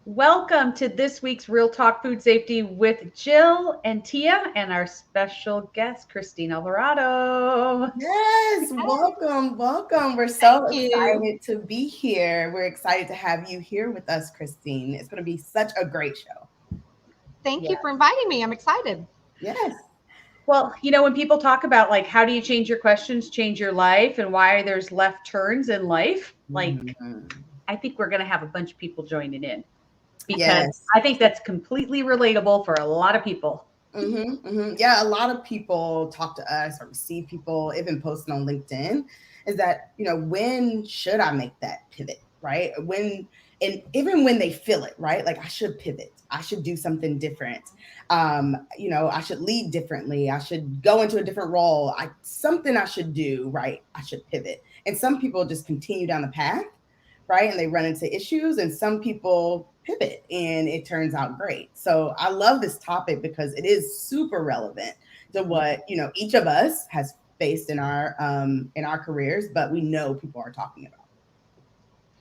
Welcome to this week's Real Talk Food Safety with Jill and Tia and our special guest, Christine Alvarado. Yes, welcome, welcome. We're Thank so you. excited to be here. We're excited to have you here with us, Christine. It's going to be such a great show. Thank Yeah. you for inviting me. I'm excited. Yes. Well, when people talk about like how do you change your questions, change your life, and why there's left turns in life, like Mhm. I think we're going to have a bunch of people joining in because Yes. I think that's completely relatable for a lot of people. Yeah, a lot of people talk to us or receive people, even posting on LinkedIn, is that, when should I make that pivot, right? And even when they feel it, right? Like I should pivot, I should do something different. I should lead differently. I should go into a different role. Something I should do, right? I should pivot. And some people just continue down the path, right? And they run into issues, and some people pivot and it turns out great. So I love this topic because it is super relevant to what, each of us has faced in our careers, but we know people are talking about.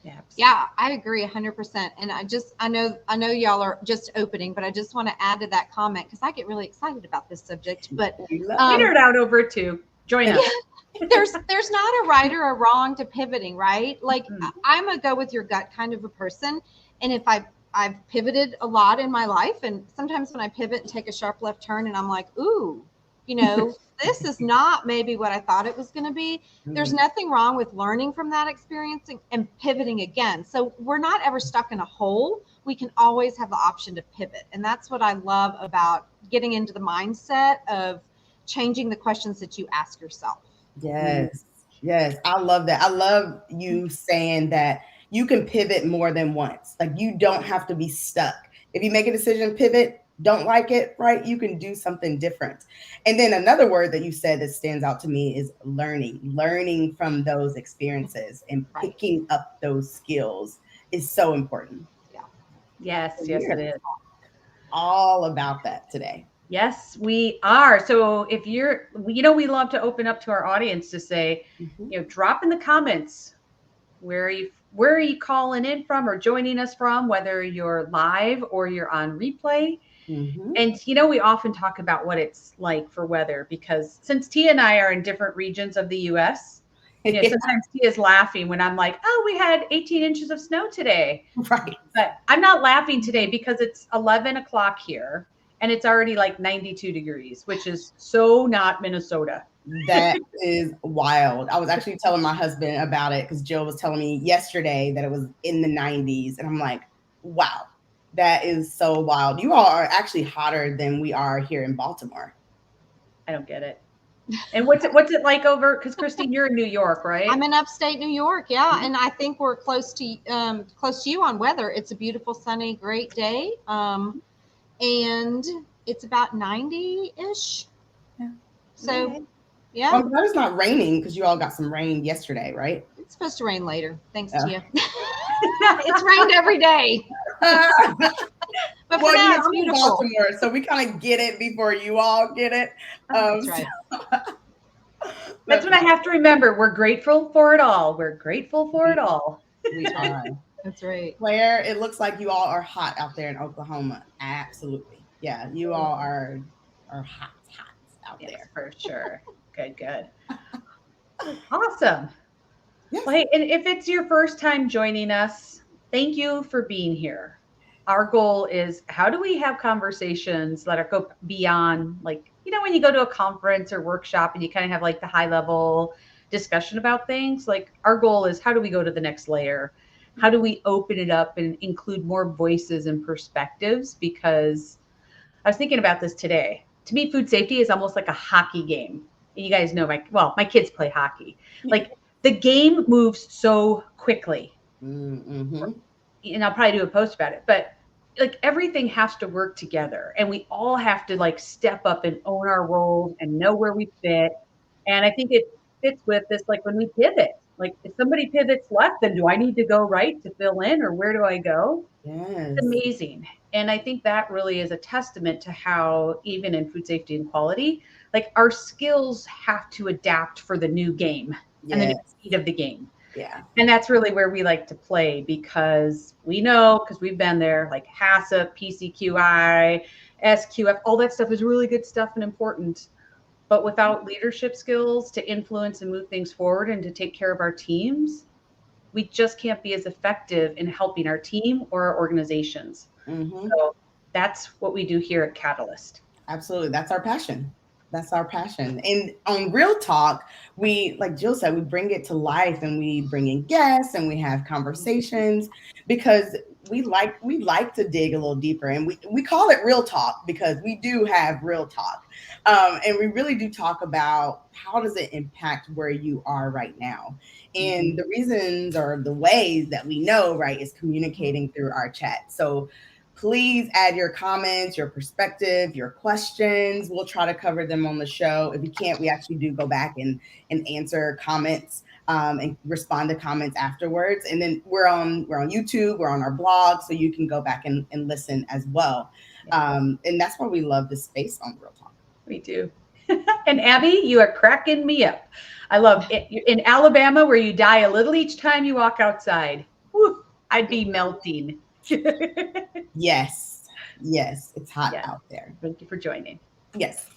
Yeah, Yeah, I agree 100%. And I know y'all are just opening, but I just want to add to that comment because I get really excited about this subject. But We love we it. um, nerd out over it too. Join yeah, us. there's not a right or a wrong to pivoting, right? Like Mm. I'm a go with your gut kind of a person, and if I've pivoted a lot in my life, and sometimes when I pivot and take a sharp left turn, and I'm like, ooh, you know, this is not maybe what I thought it was going to be. There's Mhm. nothing wrong with learning from that experience and pivoting again. So we're not ever stuck in a hole. We can always have the option to pivot, and that's what I love about getting into the mindset of changing the questions that you ask yourself. Mm. Yes. Yes. I love that. I love you saying that you can pivot more than once. Like you don't have to be stuck. If you make a decision, pivot, don't like it, right? You can do something different. And then another word that you said that stands out to me is learning from those experiences and Right. picking up those skills is so important. Yeah. Yes, So yes, it we're is. all about that today. Yes, we are. So if we love to open up to our audience to say, Mhm. drop in the comments where are you calling in from or joining us from, whether you're live or you're on replay. Mhm. And we often talk about what it's like for weather because since Tia and I are in different regions of the US, sometimes Tia's laughing when I'm like, oh, we had 18 inches of snow today. Right. But I'm not laughing today because it's 11 o'clock here and it's already like 92 degrees, which is so not Minnesota. That is wild. I was actually telling my husband about it because Jill was telling me yesterday that it was in the 90s. And I'm like, wow, that is so wild. You all are actually hotter than we are here in Baltimore. I don't get it. And what's it like over? Because Christine, you're in New York, I'm right? in upstate New York, yeah, and I think we're close to you on weather. It's a beautiful, sunny, great day, and it's about 90-ish. Yeah. So, Okay. yeah, Well, I'm glad it's not raining because you all got some rain yesterday, right? it's supposed to rain later. Thanks Uh, to you. It's rained every day, but for now it's I'm in beautiful. Baltimore, so we kind of get it before you all get it. That's So right. That's that's what I have to remember. We're grateful for it all. We're grateful for it we, all. we are. That's right. Claire, it looks like you all are hot out there in Oklahoma. Absolutely. Yeah, you all are hot out Yes, there. for sure. Good, good. Awesome. Yes. Well, hey, and if it's your first time joining us, thank you for being here. Our goal is how do we have conversations that are go beyond like, when you go to a conference or workshop and you kind of have like the high level discussion about things, like our goal is how do we go to the next layer? How do we open it up and include more voices and perspectives? Because I was thinking about this today. To me, food safety is almost like a hockey game. You guys know my kids play hockey. Like the game moves so quickly. Mm-hmm. And I'll probably do a post about it, but like everything has to work together and we all have to like step up and own our roles and know where we fit. And I think it fits with this like when we pivot. Like if somebody pivots left, then do I need to go right to fill in or where do I go? It's Yes. amazing. And I think that really is a testament to how, even in food safety and quality, like our skills have to adapt for the new game and the new Yes. speed of the game. Yeah. And that's really where we like to play, because we know, because we've been there, like HACCP, PCQI, SQF, all that stuff is really good stuff and important. But without leadership skills to influence and move things forward and to take care of our teams, we just can't be as effective in helping our team or our organizations. Mm-hmm. So that's what we do here at Catalyst. Absolutely. That's our passion. That's our passion. And on Real Talk, we, like Jill said, we bring it to life and we bring in guests and we have conversations because we like to dig a little deeper. And we call it Real Talk because we do have real talk. And we really do talk about how does it impact where you are right now. And the reasons or the ways that we know, right, is communicating through our chat. So please add your comments, your perspective, your questions. We'll try to cover them on the show. If we can't, we actually do go back and answer comments and respond to comments afterwards. And then we're on YouTube, we're on our blog, so you can go back and listen as well. And that's why we love this space on Real Talk. We do. And Abby, you are cracking me up. I love it. In Alabama, where you die a little each time you walk outside. Whew, I'd be melting. Yes, it's hot out there. Thank you for joining. Yes.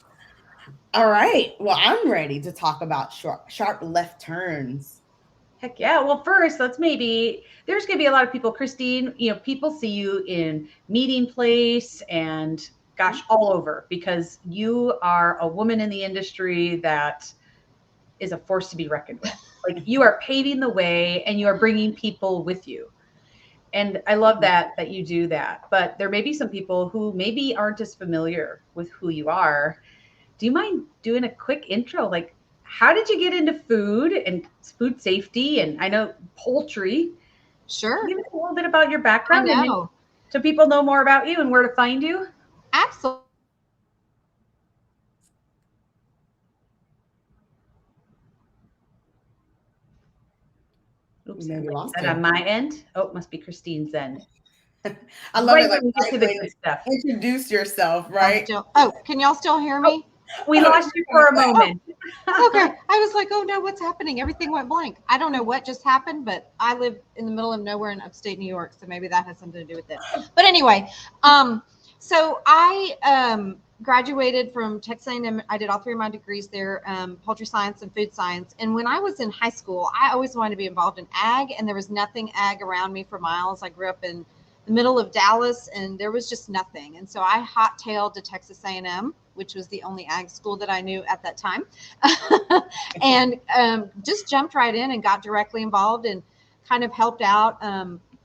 All right. Well, I'm ready to talk about sharp left turns. Heck yeah. Well, first, there's going to be a lot of people, Christine, people see you in Meeting Place and gosh, all over, because you are a woman in the industry that is a force to be reckoned with. Like, you are paving the way and you are bringing people with you. And I love that you do that. But there may be some people who maybe aren't as familiar with who you are. Do you mind doing a quick intro? Like, how did you get into food and food safety? And I know poultry. Sure. Give us a little bit about your background I know. So people know more about you and where to find you. Absolutely. Oops, Maybe lost that on my end. Oh, it must be Christine's end. I love it. When we get to the good stuff. Introduce yourself, right? Can y'all still hear me? We lost you for a moment. Okay. I was like, oh no, what's happening? Everything went blank. I don't know what just happened, but I live in the middle of nowhere in upstate New York, so maybe that has something to do with it. But anyway, so I graduated from Texas A&M. I did all three of my degrees there, poultry science and food science. And when I was in high school, I always wanted to be involved in ag, and there was nothing ag around me for miles. I grew up in the middle of Dallas, and there was just nothing. And so I hot-tailed to Texas A&M, which was the only ag school that I knew at that time, and just jumped right in and got directly involved and kind of helped out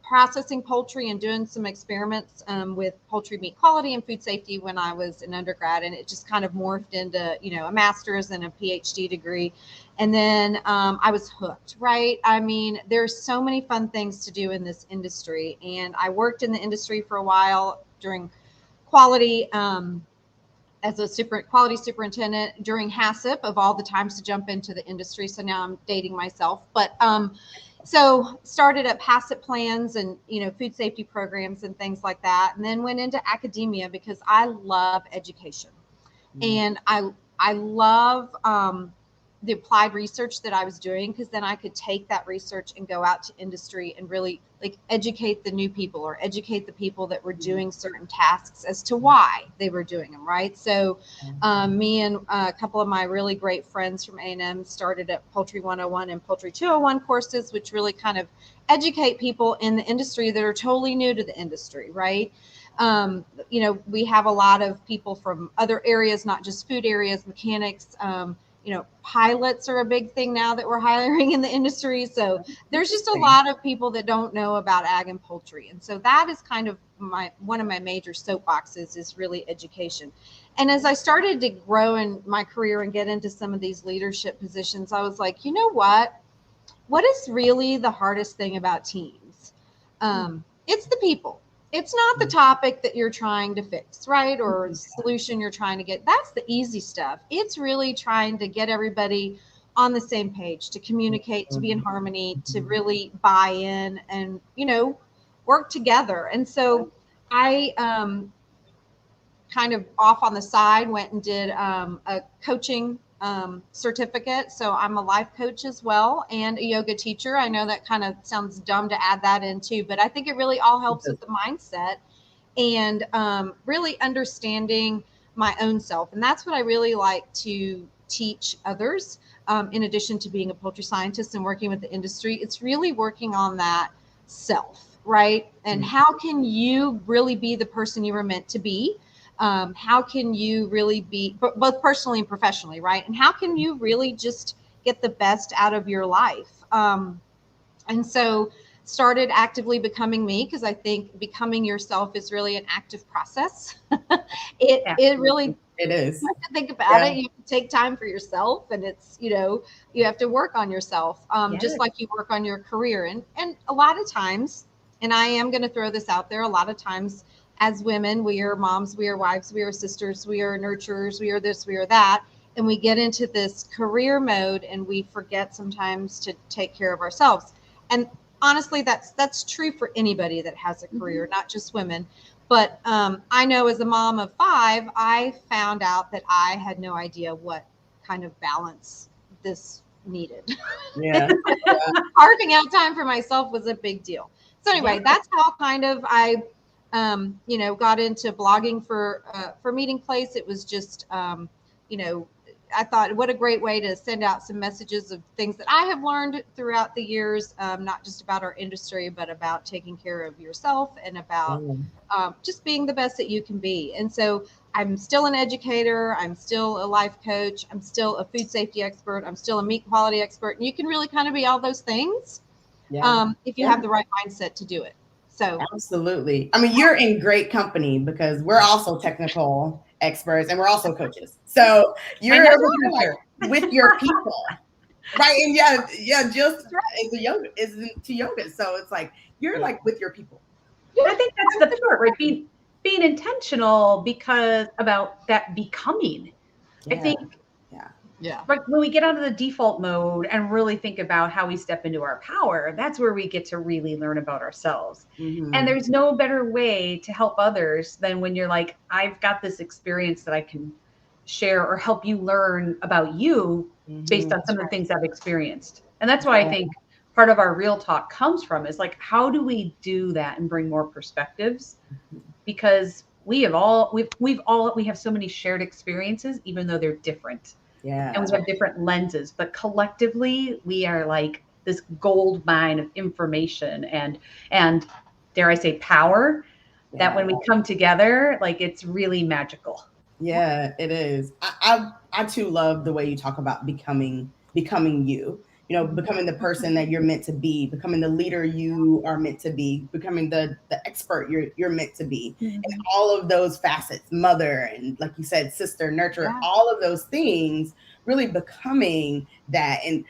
processing poultry and doing some experiments with poultry meat quality and food safety when I was an undergrad. And it just kind of morphed into, a master's and a PhD degree. And then I was hooked, right? I mean, there's so many fun things to do in this industry. And I worked in the industry for a while during quality as a quality superintendent during HACCP, of all the times to jump into the industry. So now I'm dating myself. But so started up HACCP plans and, food safety programs and things like that. And then went into academia because I love education. And I love the applied research that I was doing, because then I could take that research and go out to industry and really educate the new people, or educate the people that were doing certain tasks as to why they were doing them, right? So me and a couple of my really great friends from A&M started at Poultry 101 and Poultry 201 courses, which really kind of educate people in the industry that are totally new to the industry, right? We have a lot of people from other areas, not just food areas, mechanics, pilots are a big thing now that we're hiring in the industry. So there's just a lot of people that don't know about ag and poultry. And so that is kind of one of my major soapboxes, is really education. And as I started to grow in my career and get into some of these leadership positions, I was like, you know what? What is really the hardest thing about teams? It's the people. It's not the topic that you're trying to fix, right? Or the solution you're trying to get. That's the easy stuff. It's really trying to get everybody on the same page, to communicate, to be in harmony, to really buy in and, work together. And so I kind of off on the side went and did a coaching certificate. So I'm a life coach as well and a yoga teacher. I know that kind of sounds dumb to add that into, but I think it really all helps with the mindset and really understanding my own self. And that's what I really like to teach others. In addition to being a poultry scientist and working with the industry, it's really working on that self, right? And how can you really be the person you were meant to be? How can you really be both personally and professionally, right? And how can you really just get the best out of your life? And so started actively becoming me, because I think becoming yourself is really an active process. It really, it is. you have to think about it. You have to take time for yourself, and it's, you have to work on yourself, just like you work on your career. And a lot of times, and I am going to throw this out there, a lot of times as women, we are moms, we are wives, we are sisters, we are nurturers, we are this, we are that. And we get into this career mode and we forget sometimes to take care of ourselves. And honestly, that's true for anybody that has a career, not just women. But I know as a mom of 5, I found out that I had no idea what kind of balance this needed. Yeah. Carving out time for myself was a big deal. So anyway, that's how kind of I got into blogging for Meeting Place. It was just, I thought, what a great way to send out some messages of things that I have learned throughout the years, not just about our industry, but about taking care of yourself and about just being the best that you can be. And so I'm still an educator. I'm still a life coach. I'm still a food safety expert. I'm still a meat quality expert. And you can really kind of be all those things if you have the right mindset to do it. So absolutely. I mean, you're in great company because we're also technical experts and we're also coaches. So you're with your people, right? And just as a yoga is into yoga. So it's like you're like with your people. I think that's the part, right? Being intentional because about that becoming. I think but when we get out of the default mode and really think about how we step into our power, that's where we get to really learn about ourselves. And there's no better way to help others than when you're like, I've got this experience that I can share or help you learn about you based on some of the things I've experienced. And that's why I think part of our real talk comes from is like, how do we do that and bring more perspectives? Because we have so many shared experiences, even though they're different. Yeah. And we have different lenses, but collectively we are like this gold mine of information and dare I say power that when we come together, like it's really magical. Yeah, it is. I too love the way you talk about becoming you. Becoming the person that you're meant to be, becoming the leader you are meant to be, becoming the expert you're meant to be, and all of those facets, mother, and like you said, sister, nurturer, all of those things, really becoming that. And,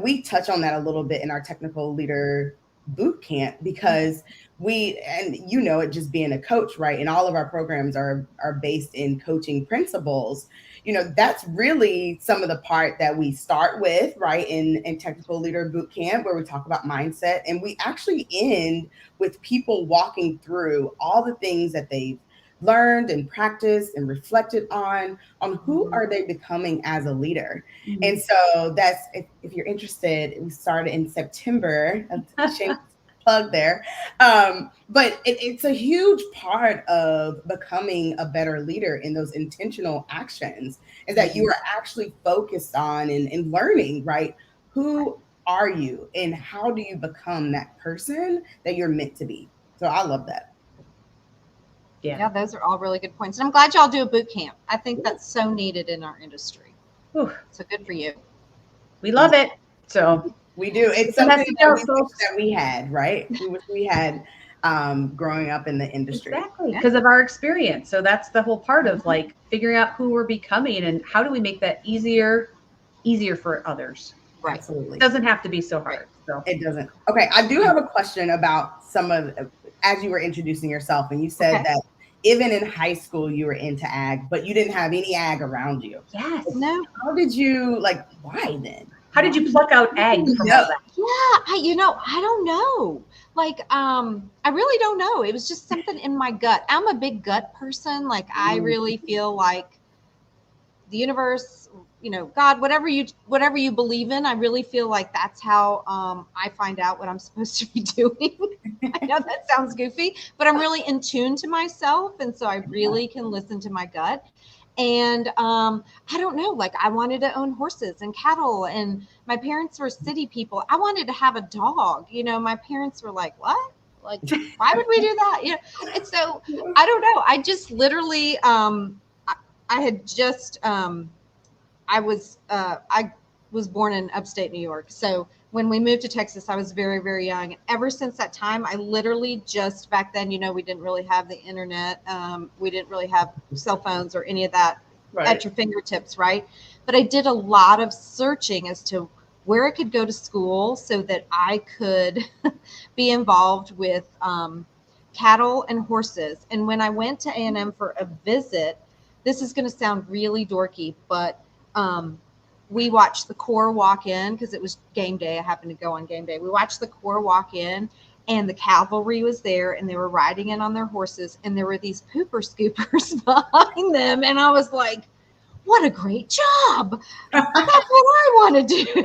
we touch on that a little bit in our technical leader boot camp because it just being a coach, right? And all of our programs are based in coaching principles. That's really some of the part that we start with, right? In technical leader boot camp, where we talk about mindset, and we actually end with people walking through all the things that they've learned and practiced and reflected on who are they becoming as a leader. And so that's, if you're interested, we started in September. Shameless plug there. But it's a huge part of becoming a better leader in those intentional actions, is that you are actually focused on and learning, right? Who are you and how do you become that person that you're meant to be? So I love that. Yeah, those are all really good points. And I'm glad y'all do a boot camp. I think that's so needed in our industry. So good for you. We love it. So we do. It's something that we had, right? We had growing up in the industry. Exactly, because of our experience. So that's the whole part of like figuring out who we're becoming and how do we make that easier for others. Right. Absolutely. It doesn't have to be so hard. So it doesn't. Okay, I do have a question about some of, as you were introducing yourself, and you said that even in high school you were into ag, but you didn't have any ag around you. Yes. No. How did you why then? How did you pluck out ag from all that? Yeah, I don't know. I really don't know. It was just something in my gut. I'm a big gut person. I really feel like the universe God, whatever you believe in, I really feel like that's how I find out what I'm supposed to be doing. I know that sounds goofy, but I'm really in tune to myself. And so I really can listen to my gut. And I don't know, like I wanted to own horses and cattle, and my parents were city people. I wanted to have a dog. My parents were like, what? Like, why would we do that? And so I don't know. I just literally, I had just, I was born in upstate New York. So when we moved to Texas, I was very, very young. Ever since that time, I literally just back then, we didn't really have the internet. We didn't really have cell phones or any of that at your fingertips, right? But I did a lot of searching as to where I could go to school so that I could be involved with cattle and horses. And when I went to A&M for a visit, this is going to sound really dorky, but we watched the Corps walk in because it was game day. I happened to go on game day. We watched the Corps walk in, and the cavalry was there, and they were riding in on their horses, and there were these pooper scoopers behind them. And I was like, what a great job. That's what I want to do.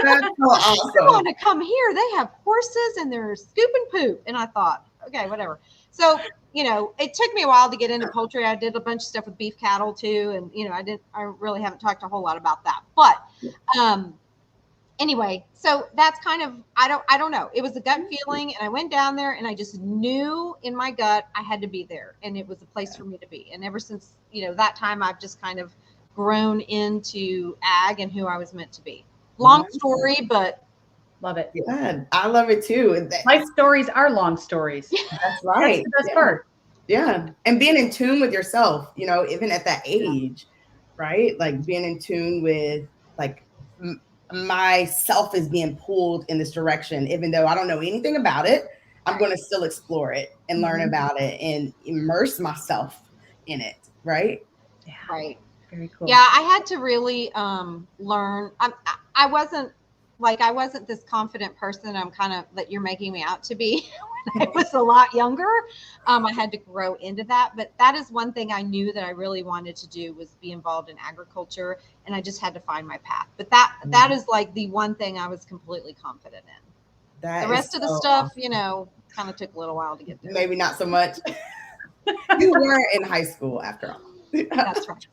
That's so awesome. I want to come here. They have horses and they're scooping poop. And I thought, okay, whatever. So, it took me a while to get into poultry. I did a bunch of stuff with beef cattle too. And, I really haven't talked a whole lot about that, but, anyway, so that's kind of, I don't know. It was a gut feeling, and I went down there and I just knew in my gut I had to be there, and it was a place for me to be. And ever since, that time, I've just kind of grown into ag and who I was meant to be. Long story, but love it. Yeah, I love it too. Life stories are long stories. That's right. That's the best part. Yeah. And being in tune with yourself, even at that age, right? Like being in tune with like myself is being pulled in this direction, even though I don't know anything about it. I'm going to still explore it and learn about it and immerse myself in it. Right. Yeah. Right. Very cool. Yeah, I had to really learn. I wasn't this confident person I'm kind of that you're making me out to be when I was a lot younger. I had to grow into that. But that is one thing I knew that I really wanted to do was be involved in agriculture. And I just had to find my path. But that is like the one thing I was completely confident in. The rest of the stuff, kind of took a little while to get there. Maybe not so much. You weren't in high school after all. That's right.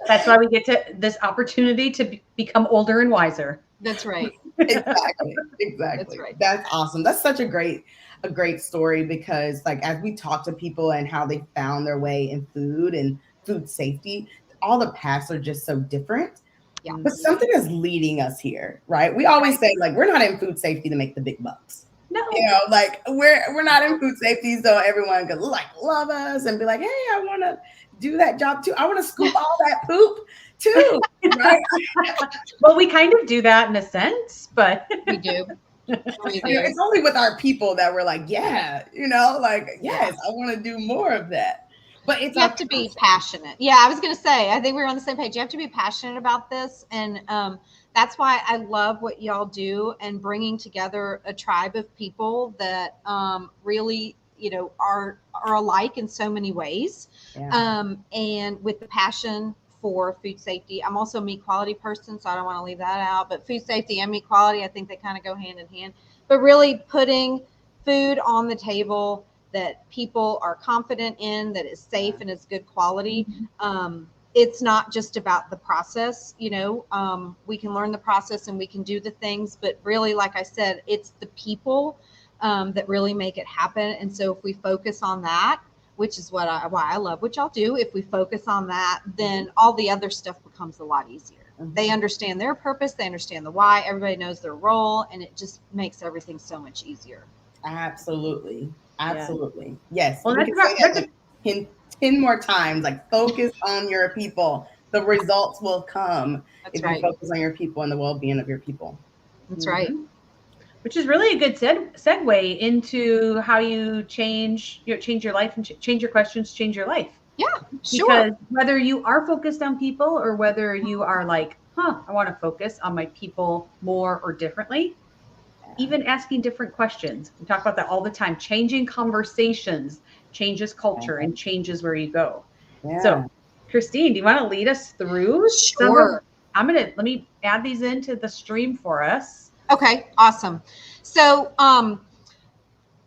That's why we get to this opportunity to become older and wiser. That's right. Exactly. That's right. That's awesome. That's such a great story, because like as we talk to people and how they found their way in food and food safety, all the paths are just so different. Yeah. But something is leading us here, right? We always say like we're not in food safety to make the big bucks. No. Like we're not in food safety so everyone could like love us and be like, hey, I want to do that job too. I want to scoop all that poop too, right? Well, we kind of do that in a sense, but We do. It's only with our people that we're like, yeah, like, yes, I want to do more of that. But you have to be passionate. Yeah, I was going to say, I think we're on the same page. You have to be passionate about this. And that's why I love what y'all do and bringing together a tribe of people that really, are alike in so many ways. Yeah. And with the passion for food safety. I'm also a meat quality person, so I don't want to leave that out. But food safety and meat quality, I think they kind of go hand in hand. But really putting food on the table that people are confident in, that is safe and is good quality. It's not just about the process, we can learn the process and we can do the things, but really, like I said, it's the people that really make it happen. And so if we focus on that, which is why I love what y'all do. If we focus on that, then all the other stuff becomes a lot easier. They understand their purpose. They understand the why. Everybody knows their role, and it just makes everything so much easier. Absolutely. Yes. Well, we can say that like 10 more times, like focus on your people. The results will come if you focus on your people and the well-being of your people. That's right. Which is really a good segue into how you change your life and change your questions, change your life. Yeah, sure. Because whether you are focused on people or whether you are like, I want to focus on my people more or differently, even asking different questions. We talk about that all the time. Changing conversations changes culture and changes where you go. Yeah. So, Christine, do you want to lead us through Sure. let me add these into the stream for us. Okay, awesome. So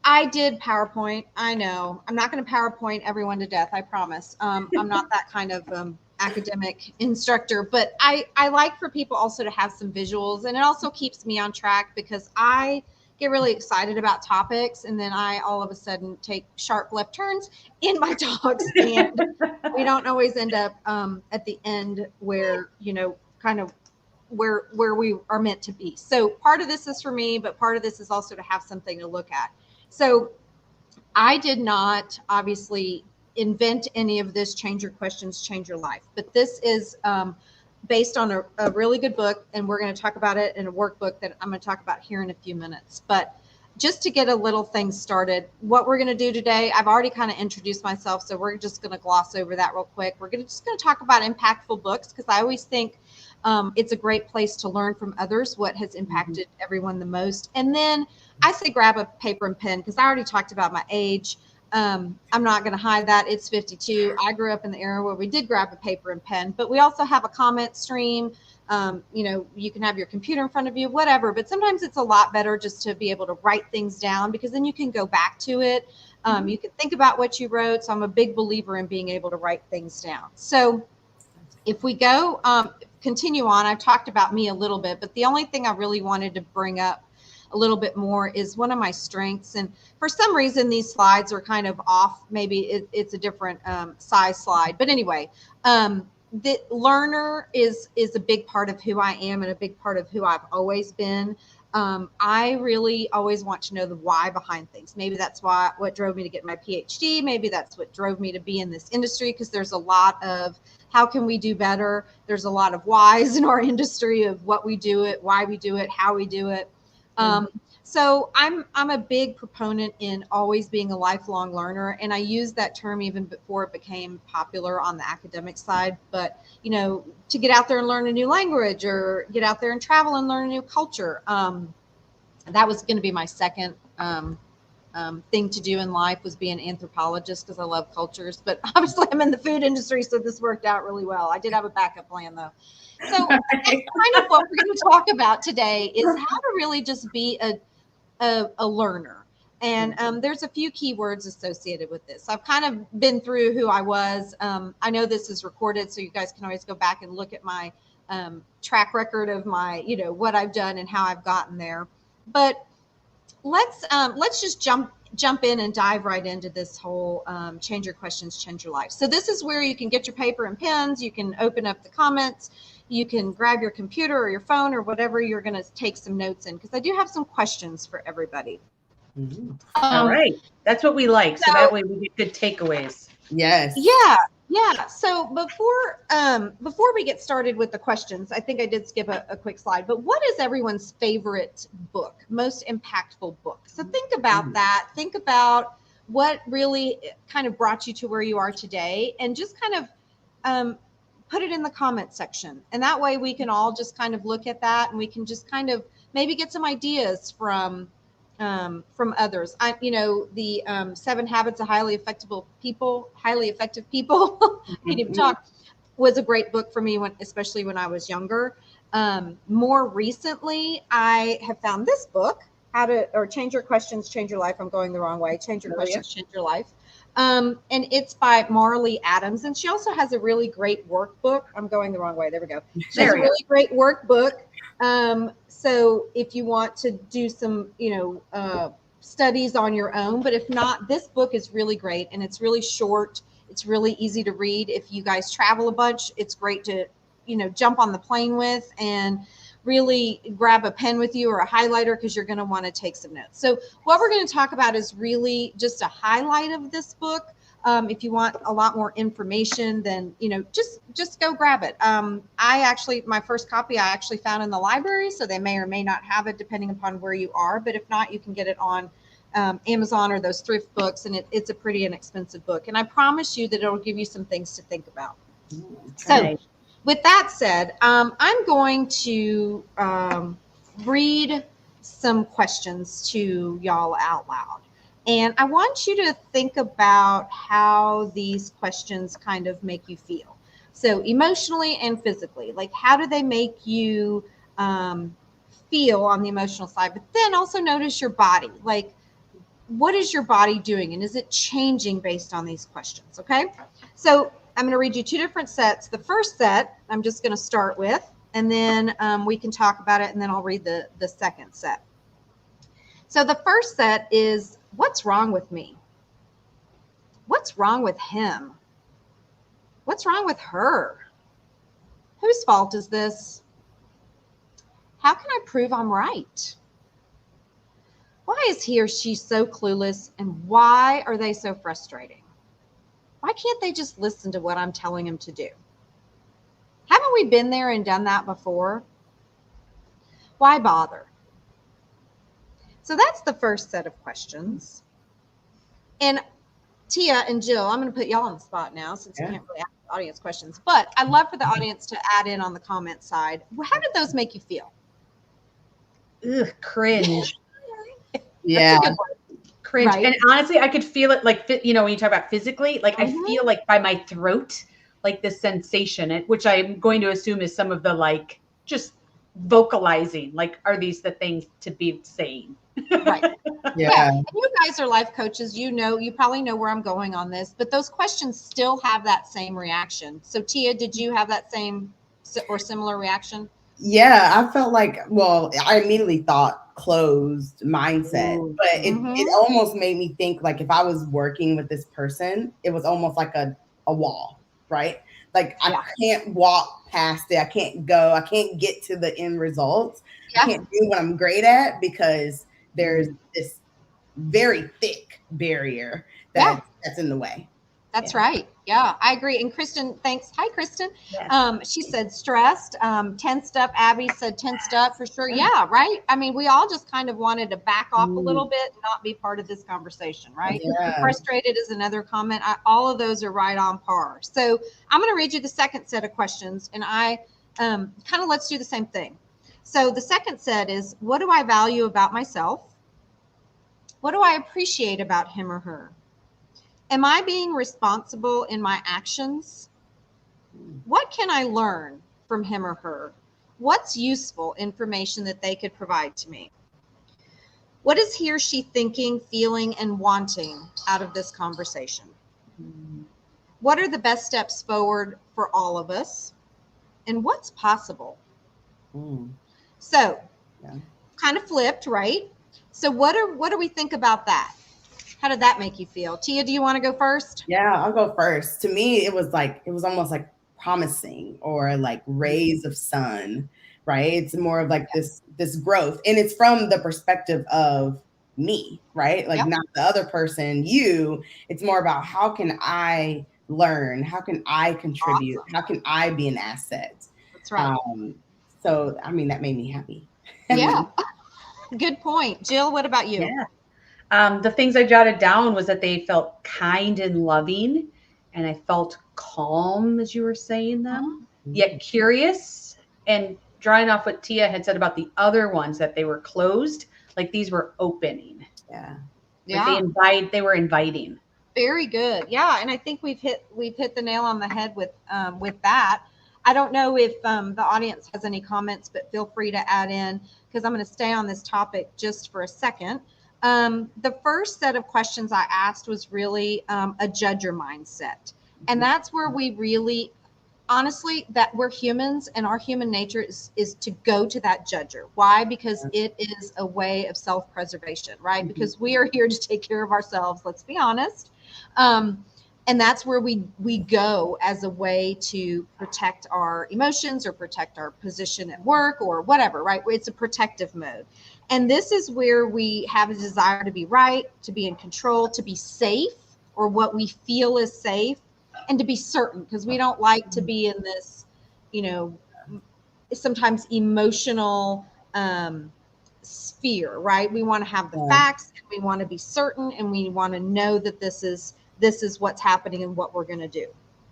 I did PowerPoint. I know I'm not going to PowerPoint everyone to death. I promise. I'm not that kind of academic instructor, but I like for people also to have some visuals, and it also keeps me on track because I get really excited about topics, and then I all of a sudden take sharp left turns in my talks, and we don't always end up at the end where, you know, kind of where we are meant to be. So part of this is for me, but part of this is also to have something to look at. So I did not obviously invent any of this Change Your Questions, Change Your Life, but this is based on a really good book, and we're going to talk about it in a workbook that I'm going to talk about here in a few minutes. But just to get a little thing started, what we're going to do today, I've already kind of introduced myself, so we're just going to gloss over that real quick. We're just going to talk about impactful books, because I always think it's a great place to learn from others what has impacted everyone the most. And then I say grab a paper and pen, because I already talked about my age. I'm not going to hide that. It's 52. I grew up in the era where we did grab a paper and pen, but we also have a comment stream. You know, you can have your computer in front of you, whatever, but sometimes it's a lot better just to be able to write things down, because then you can go back to it. You can think about what you wrote. So I'm a big believer in being able to write things down. So if we go, continue on, I've talked about me a little bit, but the only thing I really wanted to bring up a little bit more is one of my strengths. And for some reason, these slides are kind of off. Maybe it's a different size slide. But anyway, the learner is a big part of who I am and a big part of who I've always been. I really always want to know the why behind things. Maybe that's what drove me to get my PhD. Maybe that's what drove me to be in this industry, because there's a lot of how can we do better? There's a lot of whys in our industry of what we do it, why we do it, how we do it. So I'm a big proponent in always being a lifelong learner, and I use that term even before it became popular on the academic side. But you know, to get out there and learn a new language, or get out there and travel and learn a new culture, that was going to be my second thing to do in life, was be an anthropologist, because I love cultures. But obviously, I'm in the food industry, so this worked out really well. I did have a backup plan though. So that's kind of what we're going to talk about today, is how to really just be a learner. And there's a few keywords associated with this. I've kind of been through who I was. I know this is recorded, so you guys can always go back and look at my track record of my, you know, what I've done and how I've gotten there. But let's just jump in and dive right into this whole Change Your Questions, Change Your Life. So this is where you can get your paper and pens. You can open up the comments. You can grab your computer or your phone or whatever you're going to take some notes in, because I do have some questions for everybody. All right. That's what we like. So that way we get good takeaways. Yes. Yeah. So before we get started with the questions, I think I did skip a quick slide, but what is everyone's favorite book, most impactful book? So think about that. Think about what really kind of brought you to where you are today, and just kind of put it in the comment section. And that way we can all just kind of look at that, and we can just kind of maybe get some ideas from others. You know, the 7 Habits of Highly Effective People, can't even talk, was a great book for me, especially when I was younger. More recently, I have found this book, Change Your Questions, Change Your Life. I'm going the wrong way. Change Your Questions, Change Your Life. And it's by Marley Adams. And she also has a really great workbook. I'm going the wrong way. There we go. She has a really great workbook. So if you want to do some, you know, studies on your own, but if not, this book is really great, and it's really short. It's really easy to read. If you guys travel a bunch, it's great to, you know, jump on the plane with and really grab a pen with you or a highlighter, because you're going to want to take some notes. So what we're going to talk about is really just a highlight of this book. If you want a lot more information, then, you know, just go grab it. My first copy I actually found in the library, so they may or may not have it depending upon where you are. But if not, you can get it on Amazon or those thrift books, and it's a pretty inexpensive book. And I promise you that it'll give you some things to think about. So with that said, I'm going to read some questions to y'all out loud. And I want you to think about how these questions kind of make you feel. So emotionally and physically, like how do they make you feel on the emotional side? But then also notice your body, like what is your body doing, and is it changing based on these questions? Okay, so I'm going to read you two different sets. The first set I'm just going to start with, and then we can talk about it, and then I'll read the second set. So the first set is, what's wrong with me? What's wrong with him? What's wrong with her? Whose fault is this? How can I prove I'm right? Why is he or she so clueless, and why are they so frustrating? Why can't they just listen to what I'm telling them to do? Haven't we been there and done that before? Why bother? So that's the first set of questions. And Tia and Jill, I'm going to put y'all on the spot now since you can't really ask audience questions, but I'd love for the audience to add in on the comment side. How did those make you feel? Ugh, cringe. Yeah. That's a good word. Cringe. Right. And honestly, I could feel it, like, when you talk about physically, like I feel like by my throat, like this sensation, which I'm going to assume is some of the, like, just vocalizing, like, are these the things to be saying? Right. Yeah. And you guys are life coaches. You probably know where I'm going on this, but those questions still have that same reaction. So Tia, did you have that same or similar reaction? Yeah, I felt like, well, I immediately thought closed mindset, Ooh. but it almost made me think like if I was working with this person, it was almost like a wall, right? Like I can't walk past it. I can't go. I can't get to the end results. Yeah. I can't do what I'm great at because there's this very thick barrier that's in the way. That's right. Yeah, I agree. And Kristen, thanks. Hi, Kristen. Yes. She said stressed, tensed up. Abby said tensed up for sure. Yeah, right. I mean, we all just kind of wanted to back off a little bit and not be part of this conversation, right? Yeah. Frustrated is another comment. All of those are right on par. So I'm going to read you the second set of questions, and I kind of let's do the same thing. So the second set is, what do I value about myself? What do I appreciate about him or her? Am I being responsible in my actions? What can I learn from him or her? What's useful information that they could provide to me? What is he or she thinking, feeling, and wanting out of this conversation? What are the best steps forward for all of us? And what's possible? So, kind of flipped, right? So what do we think about that? How did that make you feel? Tia, do you want to go first? Yeah, I'll go first. To me, it was almost like promising or like rays of sun, right? It's more of like this growth. And it's from the perspective of me, right? Like not the other person, you. It's more about how can I learn? How can I contribute? Awesome. How can I be an asset? That's right. So I mean, that made me happy. Yeah. Good point. Jill, what about you? Yeah. The things I jotted down was that they felt kind and loving, and I felt calm as you were saying them, yet curious. And drawing off what Tia had said about the other ones, that they were closed, like these were opening. Yeah. Like they were inviting. Very good. Yeah, and I think we've hit the nail on the head with that. I don't know if the audience has any comments, but feel free to add in because I'm going to stay on this topic just for a second. The first set of questions I asked was really a judger mindset. And that's where we really, honestly, that we're humans and our human nature is to go to that judger. Why? Because it is a way of self-preservation, right? Because we are here to take care of ourselves, let's be honest. And that's where we go as a way to protect our emotions or protect our position at work or whatever, right? It's a protective mode. And this is where we have a desire to be right, to be in control, to be safe, or what we feel is safe, and to be certain, because we don't like to be in this, sometimes emotional sphere, right? We want to have the facts, and we want to be certain, and we want to know that this is what's happening and what we're going to do.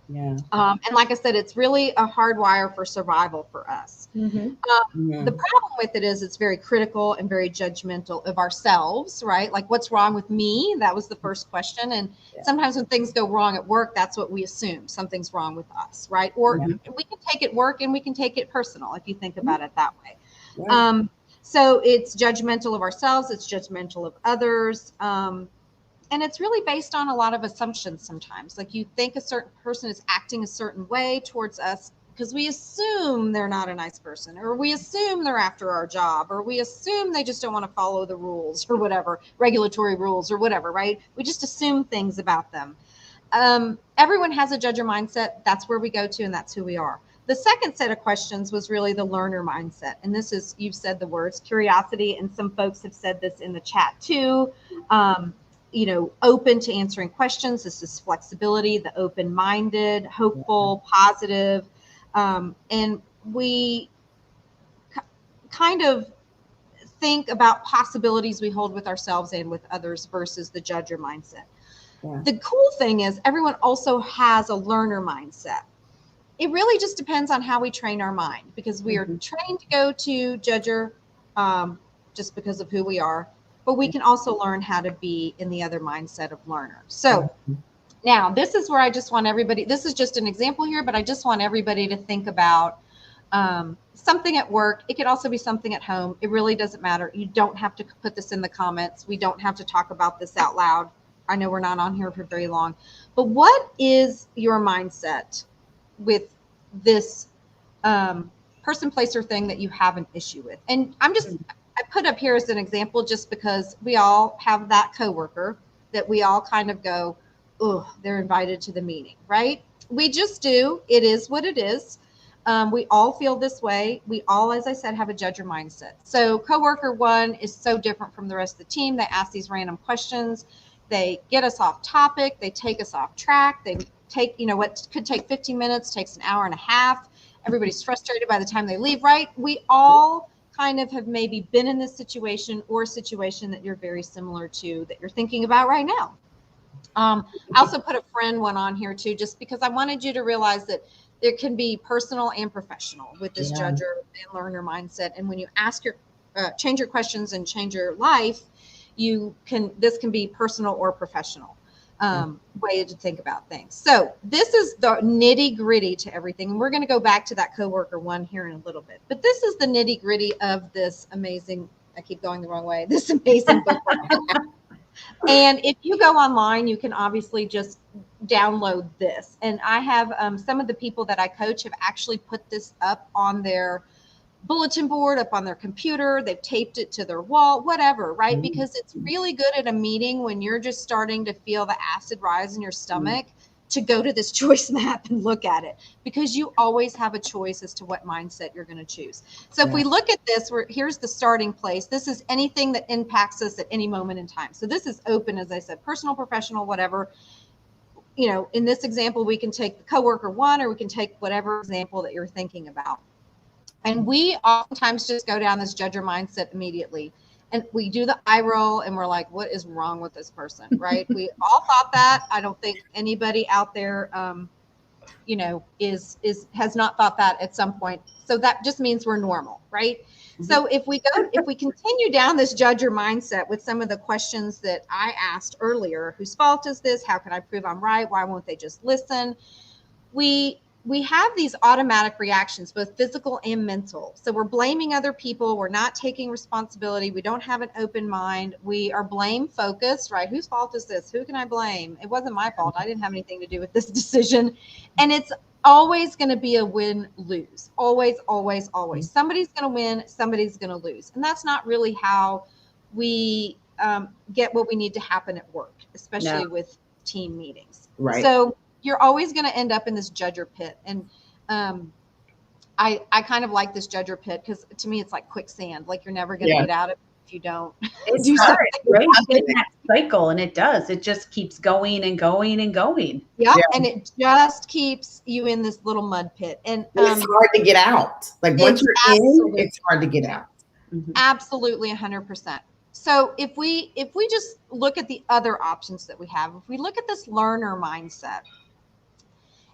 Yeah. And like I said, it's really a hardwire for survival for us. Yeah. The problem with it is it's very critical and very judgmental of ourselves, right? Like, what's wrong with me? That was the first question. And Yeah. sometimes when things go wrong at work, that's what we assume, something's wrong with us, right? Or we can take it work and we can take it personal if you think about it that way. Right. So it's judgmental of ourselves, it's judgmental of others. And it's really based on a lot of assumptions sometimes. Like, you think a certain person is acting a certain way towards us because we assume they're not a nice person, or we assume they're after our job, or we assume they just don't want to follow the rules or whatever, regulatory rules or whatever, right? We just assume things about them. Everyone has a judger mindset. That's where we go to, and that's who we are. The second set of questions was really the learner mindset. And this is, you've said the words curiosity, and some folks have said this in the chat too. Open to answering questions. This is flexibility, the open-minded, hopeful, positive. And we kind of think about possibilities we hold with ourselves and with others versus the judger mindset. Yeah. The cool thing is everyone also has a learner mindset. It really just depends on how we train our mind, because we are trained to go to judger just because of who we are, but we can also learn how to be in the other mindset of learner. So now this is where I just want everybody, this is just an example here, but I just want everybody to think about something at work. It could also be something at home. It really doesn't matter. You don't have to put this in the comments. We don't have to talk about this out loud. I know we're not on here for very long, but what is your mindset with this person, place, or thing that you have an issue with? And I put up here as an example just because we all have that coworker that we all kind of go, oh, they're invited to the meeting, right? We just do. It is what it is. We all feel this way. We all, as I said, have a judger mindset. So coworker one is so different from the rest of the team. They ask these random questions. They get us off topic. They take us off track. They take, what could take 15 minutes, takes an hour and a half. Everybody's frustrated by the time they leave, right? We all kind of have maybe been in this situation, or a situation that you're very similar to that you're thinking about right now. I also put a friend one on here too, just because I wanted you to realize that there can be personal and professional with this judger and learner mindset. And when you ask change your questions and change your life, this can be personal or professional way to think about things. So this is the nitty gritty to everything. And we're going to go back to that coworker one here in a little bit, but this is the nitty gritty of this amazing, I keep going the wrong way, this amazing book. And if you go online, you can obviously just download this. And I have some of the people that I coach have actually put this up on their bulletin board, up on their computer. They've taped it to their wall, whatever, right? Because it's really good at a meeting when you're just starting to feel the acid rise in your stomach to go to this choice map and look at it, because you always have a choice as to what mindset you're going to choose. So if we look at this, here's the starting place. This is anything that impacts us at any moment in time. So this is open, as I said, personal, professional, whatever. In this example, we can take the coworker one, or we can take whatever example that you're thinking about. And we oftentimes just go down this judger mindset immediately. And we do the eye roll and we're like, what is wrong with this person, right? We all thought that. I don't think anybody out there, has not thought that at some point. So that just means we're normal, right? So if we continue down this judger mindset with some of the questions that I asked earlier, whose fault is this? How can I prove I'm right? Why won't they just listen? We have these automatic reactions, both physical and mental. So we're blaming other people. We're not taking responsibility. We don't have an open mind. We are blame focused, right? Whose fault is this? Who can I blame? It wasn't my fault. I didn't have anything to do with this decision. And it's always going to be a win-lose. Always, always, always. Somebody's going to win. Somebody's going to lose. And that's not really how we get what we need to happen at work, especially with team meetings. Right. So you're always going to end up in this judger pit. And I kind of like this judger pit because to me, it's like quicksand. Like you're never going to get out of it if you don't do something. Right? In that cycle, and it does. It just keeps going and going and going. Yep. And it just keeps you in this little mud pit. And it's hard to get out. Like once you're in, it's hard to get out. Absolutely 100%. So if we just look at the other options that we have, if we look at this learner mindset,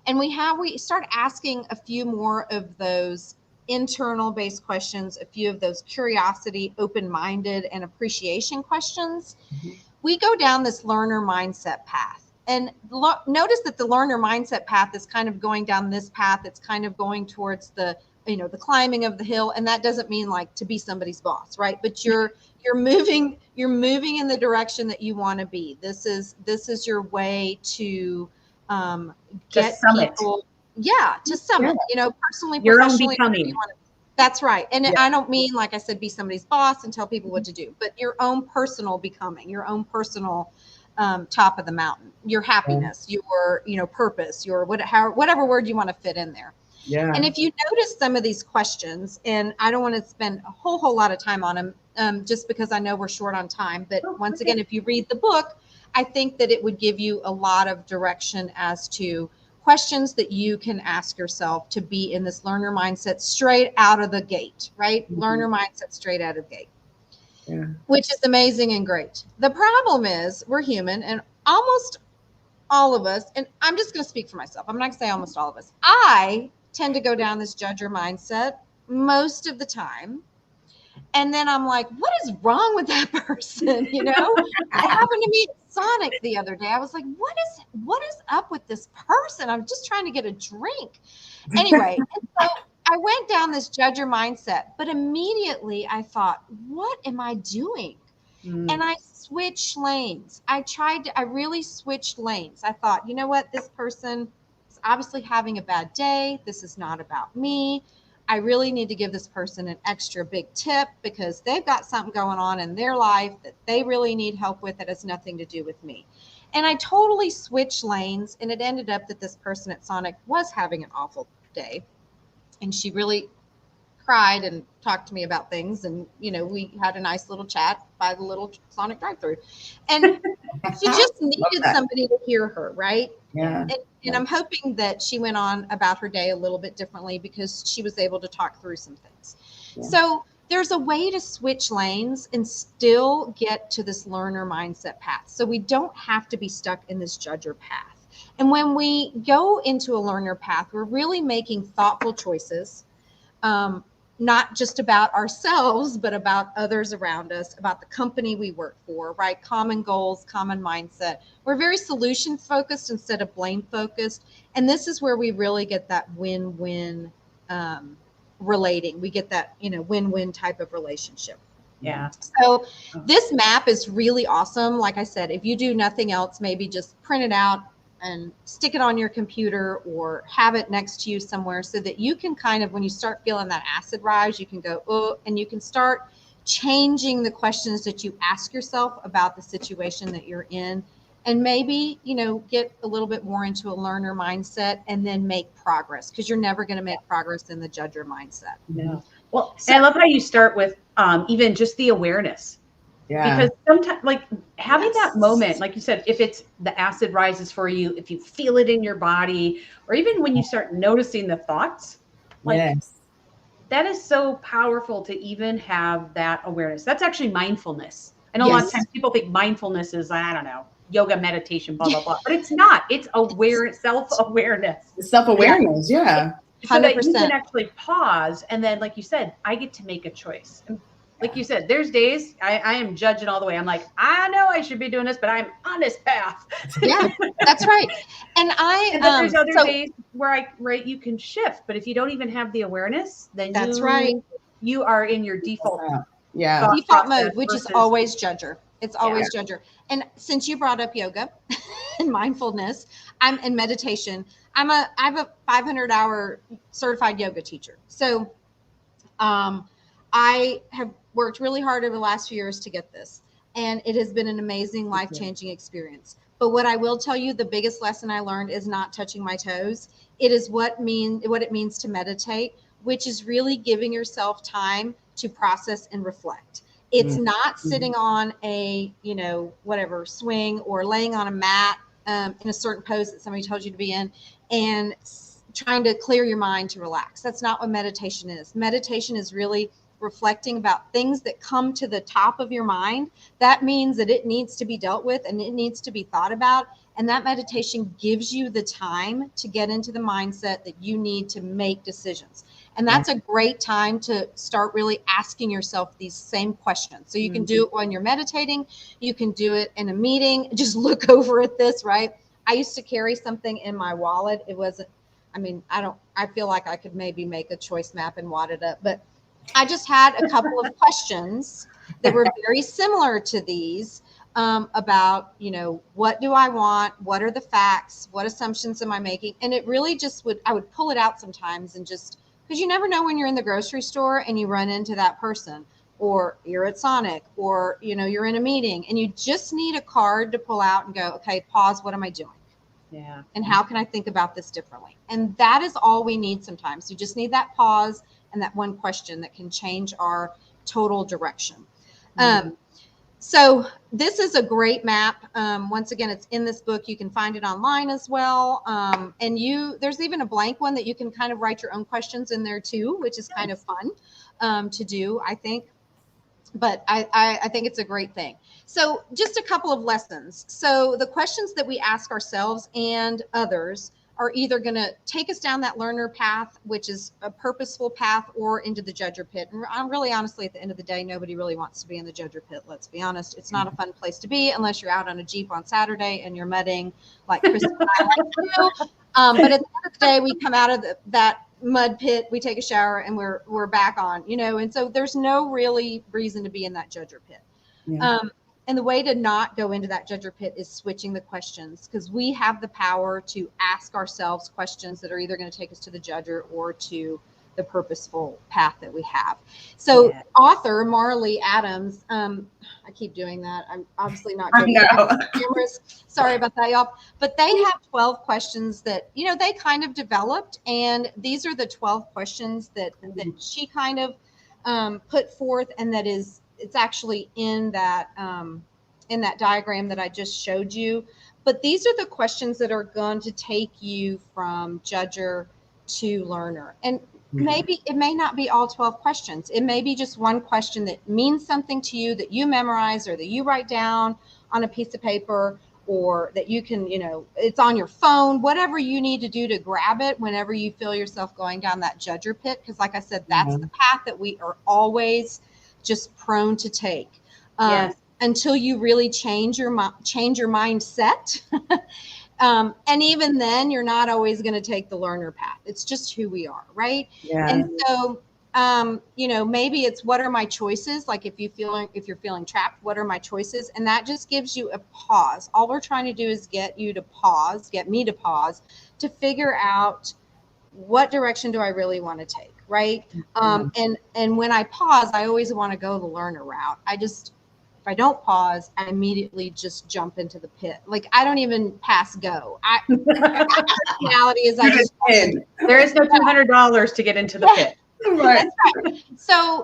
And we start asking a few more of those internal based questions, a few of those curiosity, open-minded, and appreciation questions. We go down this learner mindset path. And notice that the learner mindset path is kind of going down this path. It's kind of going towards the climbing of the hill. And that doesn't mean like to be somebody's boss, right? But you're moving in the direction that you want to be. This is your way to get people, to summit, personally, your own professionally. becoming. That's right. And I don't mean, like I said, be somebody's boss and tell people what to do, but your own personal becoming, your own personal top of the mountain, your happiness, your, purpose, your whatever word you want to fit in there. Yeah. And if you notice some of these questions, and I don't want to spend a whole lot of time on them, just because I know we're short on time, but once again, if you read the book, I think that it would give you a lot of direction as to questions that you can ask yourself to be in this learner mindset straight out of the gate, right? Mm-hmm. Learner mindset straight out of the gate, which is amazing and great. The problem is we're human, and almost all of us, and I'm just going to speak for myself. I'm not going to say almost all of us. I tend to go down this judger mindset most of the time. And then I'm like, what is wrong with that person? It happened to me at Sonic the other day. I was like, what is up with this person? I'm just trying to get a drink. Anyway, and so I went down this judger mindset, but immediately I thought, what am I doing? And I switched lanes. I really switched lanes. I thought, you know what? This person is obviously having a bad day. This is not about me. I really need to give this person an extra big tip because they've got something going on in their life that they really need help with that has nothing to do with me. And I totally switched lanes, and it ended up that this person at Sonic was having an awful day. And she really cried and talked to me about things. And, we had a nice little chat by the little Sonic drive-thru. And she just needed somebody to hear her, right? Yeah. And I'm hoping that she went on about her day a little bit differently because she was able to talk through some things. Yeah. So there's a way to switch lanes and still get to this learner mindset path. So we don't have to be stuck in this judger path. And when we go into a learner path, we're really making thoughtful choices, not just about ourselves, but about others around us, about the company we work for, right? Common goals, common mindset. We're very solution focused instead of blame focused. And this is where we really get that win-win relating. We get that, win-win type of relationship. Yeah. So this map is really awesome. Like I said, if you do nothing else, maybe just print it out and stick it on your computer or have it next to you somewhere so that you can kind of, when you start feeling that acid rise, you can go, oh, and you can start changing the questions that you ask yourself about the situation that you're in. And maybe, get a little bit more into a learner mindset and then make progress, because you're never going to make progress in the judger mindset. No. Well, so, and I love how you start with even just the awareness. Yeah. Because sometimes, like having that moment, like you said, if it's the acid rises for you, if you feel it in your body, or even when you start noticing the thoughts, like that is so powerful to even have that awareness. That's actually mindfulness. I know a lot of times people think mindfulness is, I don't know, yoga, meditation, blah, blah, blah, but it's not. It's self-awareness. Self-awareness, yeah. 100%. So that you can actually pause. And then, like you said, I get to make a choice. And like you said, there's days I am judging all the way. I'm like, I know I should be doing this, but I'm on this path. Yeah, that's right. And then there's other days where you can shift, but if you don't even have the awareness, then you are in your default. Default mode, which is always judger. It's always judger. And since you brought up yoga and mindfulness, and meditation, I have a 500-hour certified yoga teacher. So, I have worked really hard over the last few years to get this, and it has been an amazing, life-changing experience. But what I will tell you, the biggest lesson I learned is not touching my toes. It is what it means to meditate, which is really giving yourself time to process and reflect. It's not sitting on a, swing or laying on a mat in a certain pose that somebody told you to be in and trying to clear your mind to relax. That's not what meditation is. Meditation is really reflecting about things that come to the top of your mind. That means that it needs to be dealt with and it needs to be thought about. And that meditation gives you the time to get into the mindset that you need to make decisions. And that's a great time to start really asking yourself these same questions. So you can do it when you're meditating, you can do it in a meeting, just look over at this, right? I used to carry something in my wallet. It wasn't, I feel like I could maybe make a choice map and wad it up, but I just had a couple of questions that were very similar to these about, what do I want? What are the facts? What assumptions am I making? And it really just I would pull it out sometimes and just, because you never know when you're in the grocery store and you run into that person, or you're at Sonic, or, you're in a meeting and you just need a card to pull out and go, okay, pause. What am I doing? Yeah. And how can I think about this differently? And that is all we need sometimes. You just need that pause and that one question that can change our total direction. So this is a great map. Once again, it's in this book. You can find it online as well. And there's even a blank one that you can kind of write your own questions in there too, which is kind of fun to do, I think. But I think it's a great thing. So just a couple of lessons. So the questions that we ask ourselves and others are either going to take us down that learner path, which is a purposeful path, or into the judger pit. And I'm really honestly, at the end of the day, nobody really wants to be in the judger pit. Let's be honest. It's not a fun place to be unless you're out on a Jeep on Saturday and you're mudding like Chris and I like to do. But at the end of the day, we come out of that mud pit, we take a shower, and we're back on, and so there's no really reason to be in that judger pit. And the way to not go into that judger pit is switching the questions, because we have the power to ask ourselves questions that are either going to take us to the judger or to the purposeful path that we have. So author Marley Adams, I keep doing that. I'm obviously not good at cameras. Sorry about that, y'all. But they have 12 questions that, they kind of developed. And these are the 12 questions that she kind of put forth, and it's actually in that diagram that I just showed you. But these are the questions that are going to take you from judger to learner. And maybe it may not be all 12 questions. It may be just one question that means something to you, that you memorize or that you write down on a piece of paper, or that you can, it's on your phone, whatever you need to do to grab it whenever you feel yourself going down that judger pit. Because like I said, that's the path that we are always just prone to take until you really change your mindset. And even then, you're not always going to take the learner path. It's just who we are, right? Yeah. And so, maybe it's, what are my choices? Like if you're feeling trapped, what are my choices? And that just gives you a pause. All we're trying to do is get me to pause, to figure out, what direction do I really want to take, right? And when I pause, I always want to go the learner route. If I don't pause, I immediately just jump into the pit. Like, I don't even pass go. Reality is, there is no $200 to get into the pit. Right. That's right. So,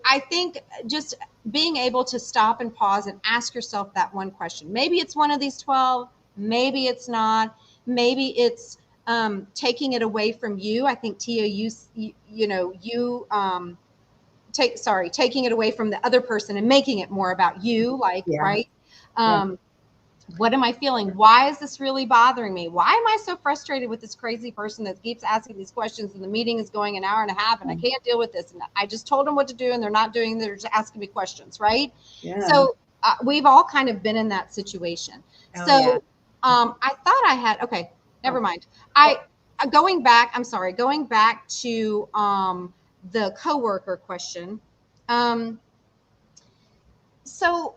I think just being able to stop and pause and ask yourself that one question. Maybe it's one of these 12, maybe it's not, maybe it's taking it away from you. I think Tia, taking it away from the other person and making it more about you, right? What am I feeling? Why is this really bothering me? Why am I so frustrated with this crazy person that keeps asking these questions, and the meeting is going an hour and a half and I can't deal with this? And I just told them what to do and they're not doing, they're just asking me questions, right? Yeah. So we've all kind of been in that situation. I thought I had, okay, never mind. Going back to the coworker question. So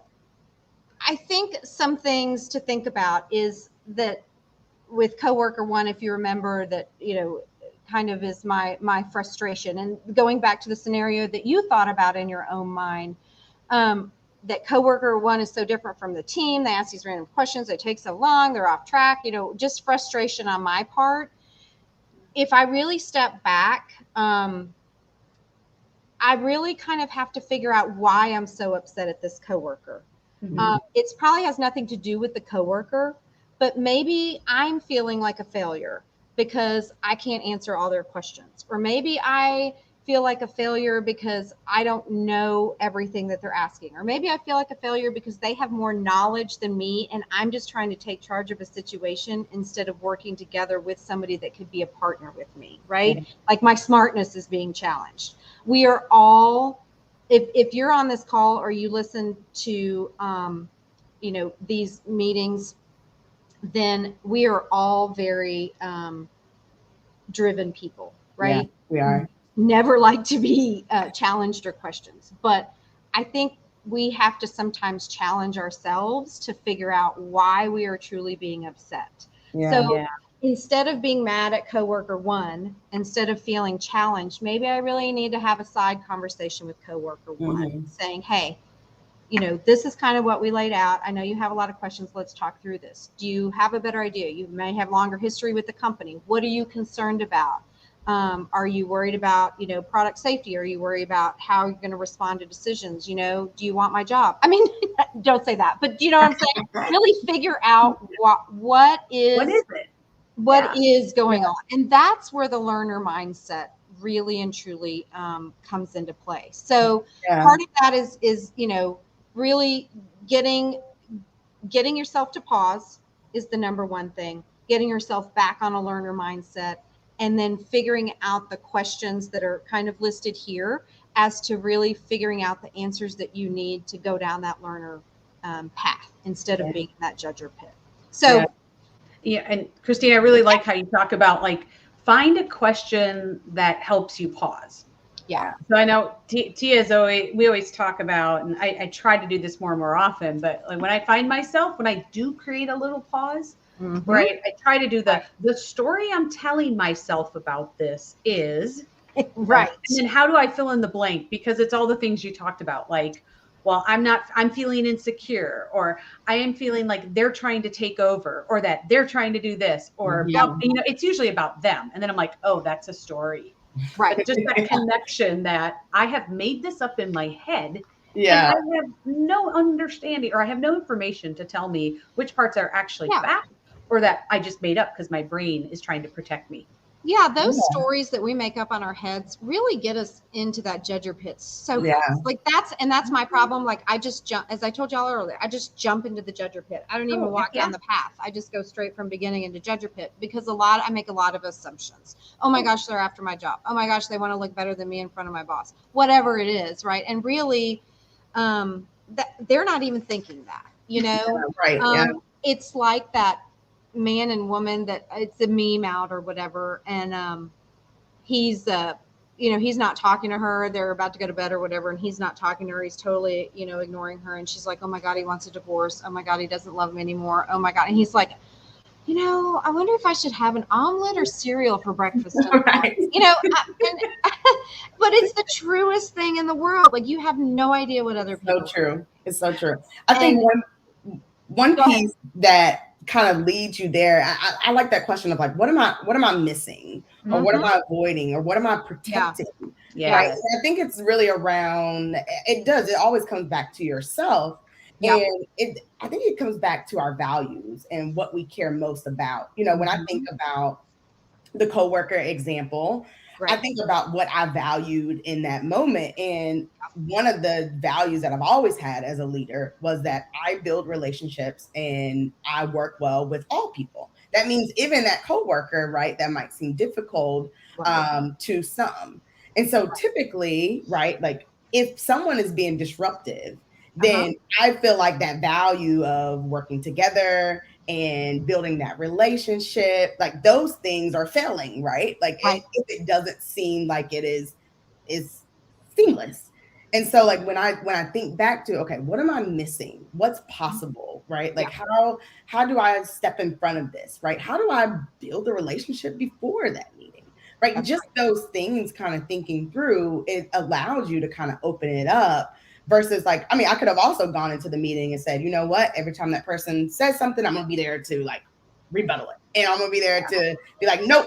I think some things to think about is that with coworker one, if you remember that, kind of is my frustration, and going back to the scenario that you thought about in your own mind, that coworker one is so different from the team. They ask these random questions. They take so long. They're off track, just frustration on my part. If I really step back, I really kind of have to figure out why I'm so upset at this coworker. It probably has nothing to do with the coworker, but maybe I'm feeling like a failure because I can't answer all their questions. Or maybe I feel like a failure because I don't know everything that they're asking. Or maybe I feel like a failure because they have more knowledge than me and I'm just trying to take charge of a situation instead of working together with somebody that could be a partner with me, right? Yeah. Like my smartness is being challenged. We are all, if you're on this call or you listen to, these meetings, then we are all very driven people, right? Yeah, we are. Never like to be challenged or questioned. But I think we have to sometimes challenge ourselves to figure out why we are truly being upset. Yeah. So instead of being mad at coworker one, instead of feeling challenged, maybe I really need to have a side conversation with coworker one, saying, hey, this is kind of what we laid out. I know you have a lot of questions. Let's talk through this. Do you have a better idea? You may have longer history with the company. What are you concerned about? Are you worried about, product safety? Are you worried about how you're going to respond to decisions? Do you want my job? I mean, don't say that, but you know what I'm saying? Really figure out what is it? Going on. And that's where the learner mindset really and truly comes into play. So part of that is really getting yourself to pause is the number one thing, getting yourself back on a learner mindset, and then figuring out the questions that are kind of listed here as to really figuring out the answers that you need to go down that learner path instead of being in that judger pit. So and Christine, I really like how you talk about like find a question that helps you pause. Yeah. So I know Tia we always talk about, and I try to do this more and more often, but like when I find myself, when I do create a little pause, right, I try to do the story I'm telling myself about this is, right. And then how do I fill in the blank? Because it's all the things you talked about, like, well, I'm feeling insecure, or I am feeling like they're trying to take over, or that they're trying to do this, or, it's usually about them. And then I'm like, oh, that's a story. Right. But just that connection that I have made this up in my head. Yeah. And I have no understanding, or I have no information to tell me which parts are actually fact, or that I just made up because my brain is trying to protect me. Yeah, those stories that we make up on our heads really get us into that judger pit so fast. Like that's my problem. Like I just jump, as I told y'all earlier, I just jump into the judger pit. I don't even walk down the path. I just go straight from beginning into judger pit because I make a lot of assumptions. Oh my gosh, they're after my job. Oh my gosh, they want to look better than me in front of my boss. Whatever it is, right? And really, they're not even thinking that, Right. It's like that man and woman that it's a meme out or whatever, and he's not talking to her. They're about to go to bed or whatever, and he's not talking to her. He's totally ignoring her, and she's like, oh my god, he wants a divorce. Oh my god, he doesn't love me anymore. Oh my god. And he's like, I wonder if I should have an omelet or cereal for breakfast. Right. But it's the truest thing in the world. Like you have no idea what other people true. It's so true. I think one piece that kind of leads you there. I like that question of like, what am I missing, or what am I avoiding, or what am I protecting? Yeah. Right. And I think it's really around. It always comes back to yourself, and I think it comes back to our values and what we care most about. When I think about the coworker example, I think about what I valued in that moment. And one of the values that I've always had as a leader was that I build relationships and I work well with all people. That means even that coworker, right, that might seem difficult to some. And so typically, right, like if someone is being disruptive, then I feel like that value of working together and building that relationship, like those things are failing, right? Like if it doesn't seem like it is seamless. And so like when I think back to, okay, what am I missing? What's possible, right? Like how do I step in front of this, right? How do I build a relationship before that meeting, right? Just those things kind of thinking through, it allows you to kind of open it up. Versus like, I mean, I could have also gone into the meeting and said, you know what, every time that person says something, I'm going to be there to like rebuttal it. And I'm going to be there to be like, nope,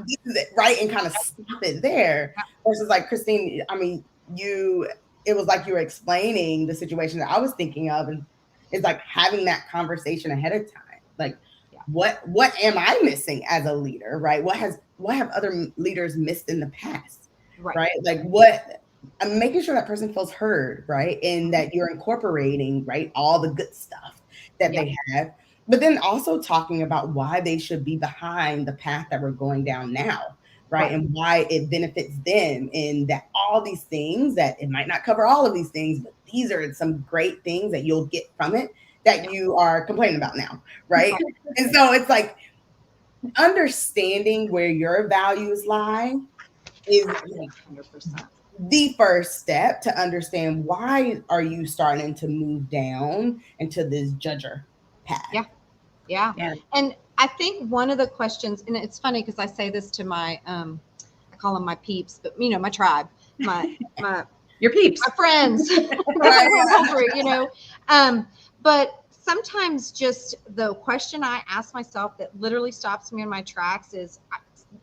this is it, right? And kind of stop it there. Versus like, Christine, I mean, it was like you were explaining the situation that I was thinking of. And it's like having that conversation ahead of time. Like, what am I missing as a leader, right? What have other leaders missed in the past? right? Like what I'm making sure that person feels heard, right? And that you're incorporating, right, all the good stuff that they have, but then also talking about why they should be behind the path that we're going down now, right? And why it benefits them, and that all these things, that it might not cover all of these things, but these are some great things that you'll get from it that you are complaining about now, right? And so it's like understanding where your values lie is 100%. the first step to understand why are you starting to move down into this judger path. Yeah. And I think one of the questions, and it's funny because I say this to my I call them my peeps, but my tribe, my your peeps, my friends, but sometimes just the question I ask myself that literally stops me in my tracks is,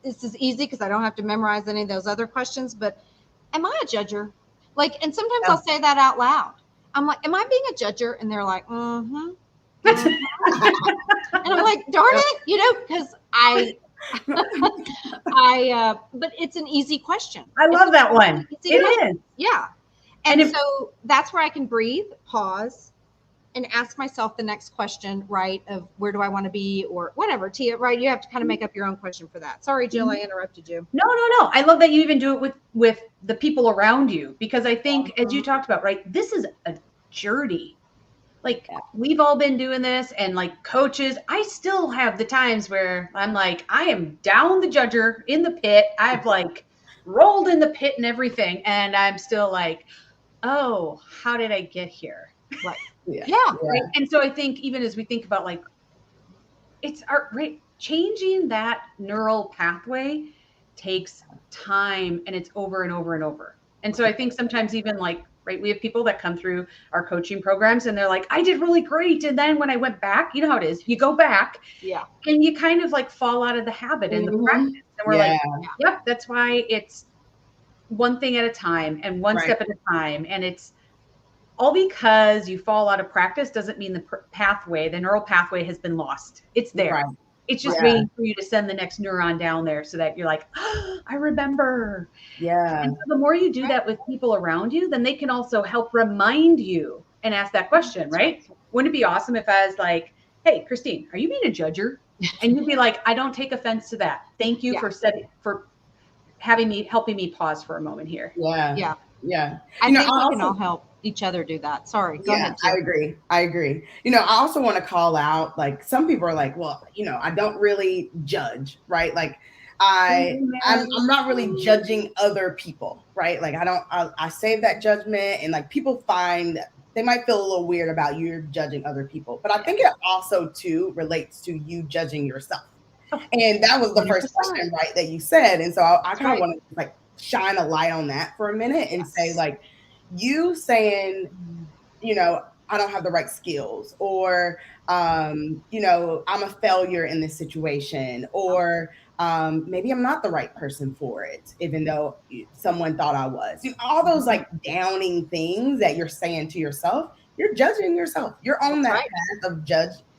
this is easy because I don't have to memorize any of those other questions, but am I a judger? Like, and sometimes I'll say that out loud. I'm like, am I being a judger? And they're like, mm-hmm. And I'm like, darn it, because but it's an easy question. I love that one. It is. Yeah. And so that's where I can breathe, pause, and ask myself the next question, right? Of where do I want to be, or whatever, Tia, right? You have to kind of make up your own question for that. Sorry, Jill, I interrupted you. No. I love that you even do it with the people around you, because I think, as you talked about, right, this is a journey. Like, we've all been doing this, and like coaches, I still have the times where I'm like, I am down the judger in the pit. I've like rolled in the pit and everything. And I'm still like, oh, how did I get here? Right. Yeah. Right? And so I think even as we think about like, it's changing that neural pathway takes time, and it's over and over and over. And so I think sometimes even like, right, we have people that come through our coaching programs and they're like, I did really great. And then when I went back, you know how it is, you go back and you kind of like fall out of the habit in the practice. And we're like, yep, that's why it's one thing at a time and one step at a time. And it's all because you fall out of practice doesn't mean the neural pathway has been lost. It's there. Right. It's just waiting for you to send the next neuron down there so that you're like, oh, I remember. Yeah. And so the more you do that with people around you, then they can also help remind you and ask that question, right? Wouldn't it be awesome if I was like, hey, Christine, are you being a judger? And you'd be like, I don't take offense to that. Thank you for helping me pause for a moment here. Yeah. I think we can all help each other do that. Sorry. Go ahead. I agree. I also want to call out, like, some people are like, well, I don't really judge, right? Like I'm not really judging other people, right? Like I save that judgment, and like people find that they might feel a little weird about you judging other people. But I think it also too relates to you judging yourself. And that was the first question, right, that you said. And so I kind of want to like shine a light on that for a minute and say, like, you saying, I don't have the right skills, or, I'm a failure in this situation, or maybe I'm not the right person for it, even though someone thought I was. All those like downing things that you're saying to yourself, you're judging yourself. You're on that path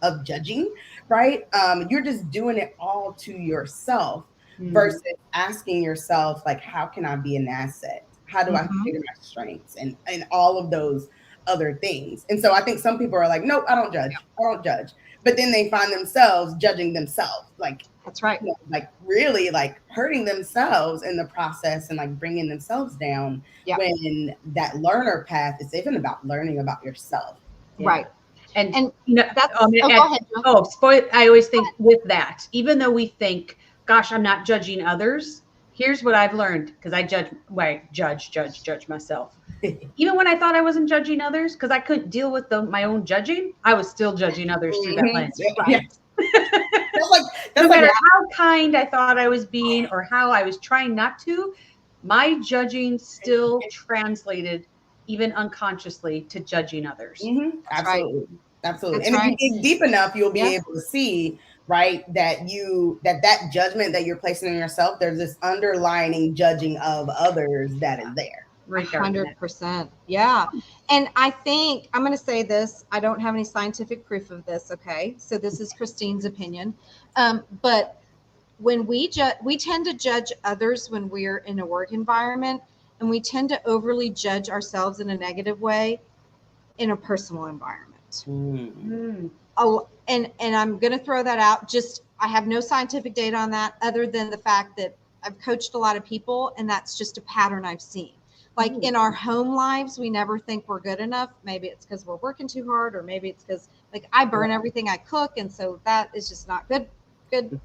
of judging, right? You're just doing it all to yourself versus asking yourself, like, how can I be an asset? How do I figure my strengths and all of those other things? And so I think some people are like, nope, I don't judge. I don't judge. But then they find themselves judging themselves. Like, that's right. Like really like hurting themselves in the process and like bringing themselves down when that learner path is even about learning about yourself. Right. And that's, go ahead. I always think with that, even though we think, gosh, I'm not judging others. Here's what I've learned, because I judge myself. Even when I thought I wasn't judging others, because I couldn't deal with my own judging, I was still judging others through that lens. Right. No matter how kind I thought I was being or how I was trying not to, my judging still translated, even unconsciously, to judging others. Absolutely. Absolutely. And if you dig deep enough, you'll be able to see, right, that that judgment that you're placing on yourself, there's this underlining judging of others that is there. 100%. Yeah. And I think I'm going to say this. I don't have any scientific proof of this. Okay. So this is Christine's opinion. But when we tend to judge others when we're in a work environment, and we tend to overly judge ourselves in a negative way in a personal environment. Mm. And I'm going to throw that out. Just, I have no scientific data on that other than the fact that I've coached a lot of people, and that's just a pattern I've seen. Like in our home lives, we never think we're good enough. Maybe it's because we're working too hard, or maybe it's because like I burn everything I cook, and so that is just not good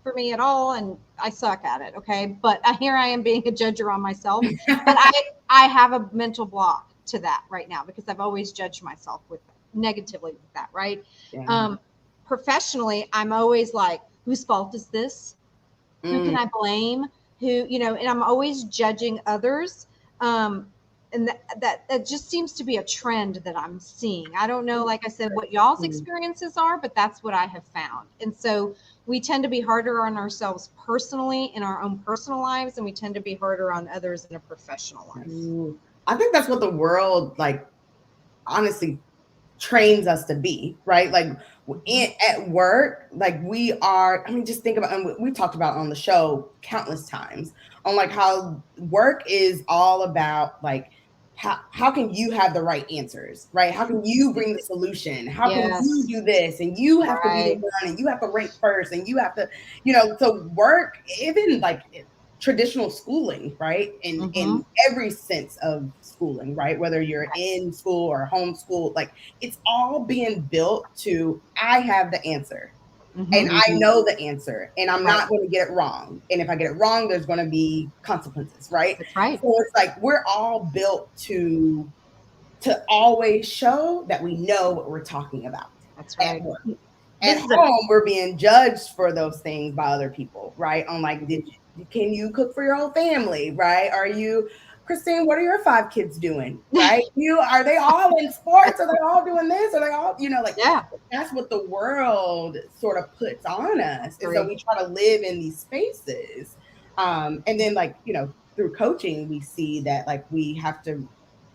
for me at all, and I suck at it. Okay, but here I am being a judger on myself, but I have a mental block to that right now because I've always judged myself with negatively with that. Right. Yeah. Professionally, I'm always like, whose fault is this? Who can I blame? Who, you know, and I'm always judging others. And that just seems to be a trend that I'm seeing. I don't know, like I said, what y'all's experiences are, but that's what I have found. And so we tend to be harder on ourselves personally in our own personal lives, and we tend to be harder on others in a professional life. I think that's what the world, like, honestly trains us to be, right? Like at work, like we are, I mean, just think about, and we talked about on the show countless times on like how work is all about like, how can you have the right answers, right? How can you bring the solution? How can you do this? And you have to be the one, and you have to rank first, and you have to, you know, so work, even like traditional schooling, right? In every sense of schooling, right? Whether you're in school or homeschool, like it's all being built to, I have the answer. And I know the answer, and I'm not going to get it wrong. And if I get it wrong, there's going to be consequences, right? That's right. So it's like we're all built to always show that we know what we're talking about. That's right. At home, we're being judged for those things by other people, right? On like, can you cook for your whole family, right? Are you, Christine, what are your 5 kids doing, right? Are they all in sports? Are they all doing this? Are they all, you know, like, that's what the world sort of puts on us. And so we try to live in these spaces. And then like, you know, through coaching, we see that like we have to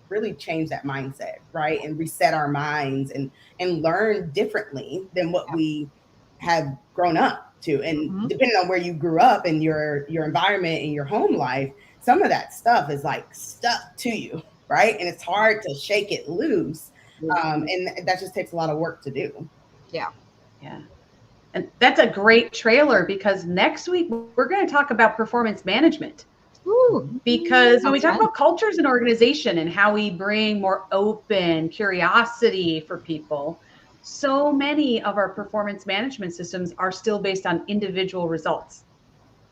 really change that mindset, right? And reset our minds and learn differently than what we have grown up to. And depending on where you grew up and your environment and your home life, some of that stuff is like stuck to you, right? And it's hard to shake it loose. And that just takes a lot of work to do. Yeah. And that's a great trailer because next week we're going to talk about performance management. Because when we talk about cultures and organization and how we bring more open curiosity for people, so many of our performance management systems are still based on individual results.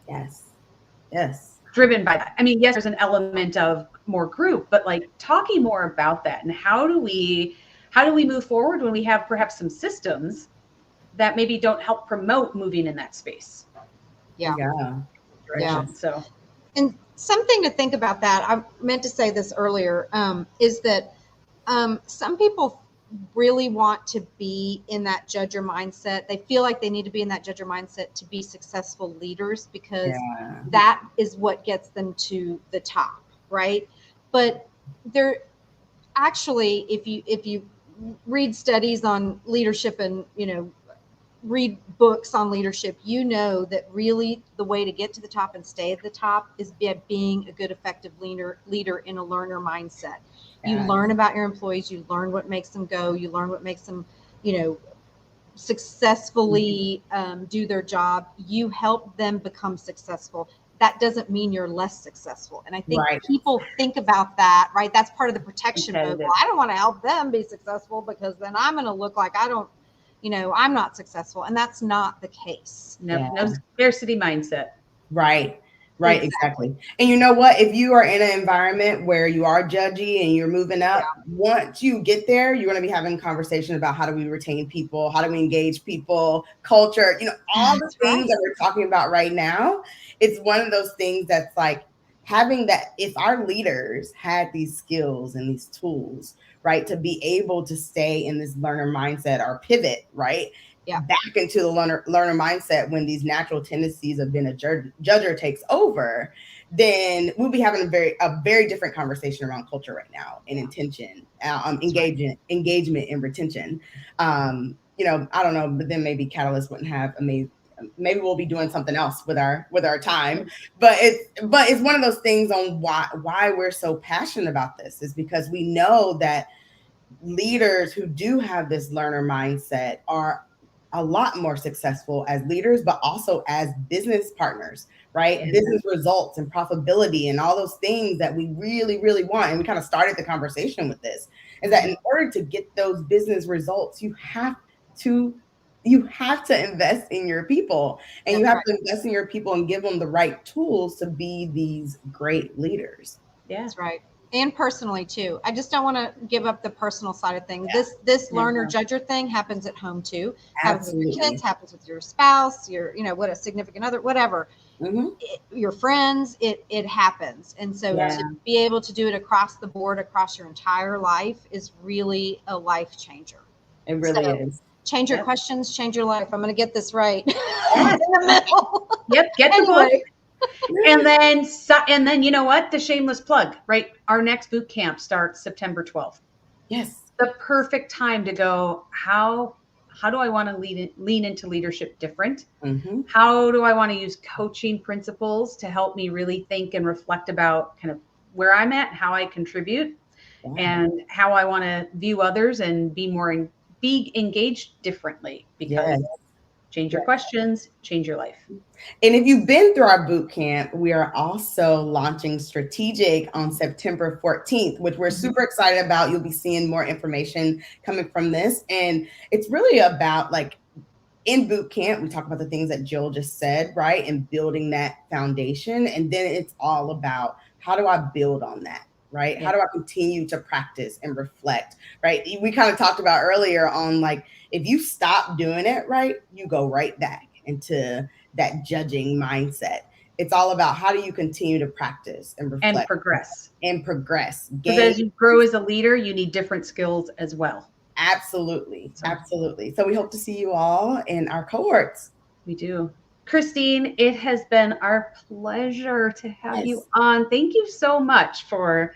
Yes. Driven by that. I mean, yes, there's an element of more group, but like talking more about that and how do we move forward when we have perhaps some systems that maybe don't help promote moving in that space. Yeah. So, and something to think about that, I meant to say this earlier, is that some people really want to be in that judger mindset. They feel like they need to be in that judger mindset to be successful leaders because that is what gets them to the top, right? But there actually, if you read studies on leadership and, you know, read books on leadership, you know that really the way to get to the top and stay at the top is being a good, effective leader in a learner mindset. You learn about your employees, you learn what makes them go, you learn what makes them, you know, successfully do their job. You help them become successful. That doesn't mean you're less successful. And I think people think about that, right? That's part of the protection mode. Well, I don't want to help them be successful because then I'm going to look like I'm not successful. And that's not the case. No scarcity mindset. Right, exactly. And you know what? If you are in an environment where you are judgy and you're moving up, once you get there, you're going to be having a conversation about how do we retain people? How do we engage people? Culture, you know, all the things that we're talking about right now. It's one of those things that's like having that, if our leaders had these skills and these tools, right, to be able to stay in this learner mindset or pivot, right? Back into the learner mindset when these natural tendencies of being a judger takes over, then we'll be having a very different conversation around culture right now and intention, engagement and retention. You know, I don't know, but then maybe Catalyst wouldn't have maybe we'll be doing something else with our time. But it's one of those things on why we're so passionate about this is because we know that leaders who do have this learner mindset are a lot more successful as leaders, but also as business partners, right? Yeah. Business results and profitability and all those things that we really, really want. And we kind of started the conversation with this, is that in order to get those business results, you have to invest in your people, and you have to invest in your people and give them the right tools to be these great leaders. Yeah. That's right. And personally too. I just don't want to give up the personal side of things. This learner judger thing happens at home too. Happens with your kids, happens with your spouse, your, what a significant other, whatever. Your friends, it happens. And so to be able to do it across the board, across your entire life is really a life changer. It really is. Change your questions, change your life. I'm going to get this right. In the middle. Yep. Get the book. And then you know what? The shameless plug, right? Our next boot camp starts September 12th. Yes. The perfect time to go, how do I want to lean into leadership different? How do I want to use coaching principles to help me really think and reflect about kind of where I'm at, how I contribute, and how I want to view others and be engaged differently, because change your questions, change your life. And if you've been through our boot camp, we are also launching Strategic on September 14th, which we're super excited about. You'll be seeing more information coming from this. And it's really about, like, in boot camp, we talk about the things that Jill just said, right? And building that foundation. And then it's all about, how do I build on that? Right? How do I continue to practice and reflect? Right? We kind of talked about earlier on, like, if you stop doing it right, you go right back into that judging mindset. It's all about, how do you continue to practice and reflect and progress. Because as you grow as a leader, you need different skills as well. Absolutely. Absolutely. So we hope to see you all in our cohorts. We do. Christine, it has been our pleasure to have you on. Thank you so much for,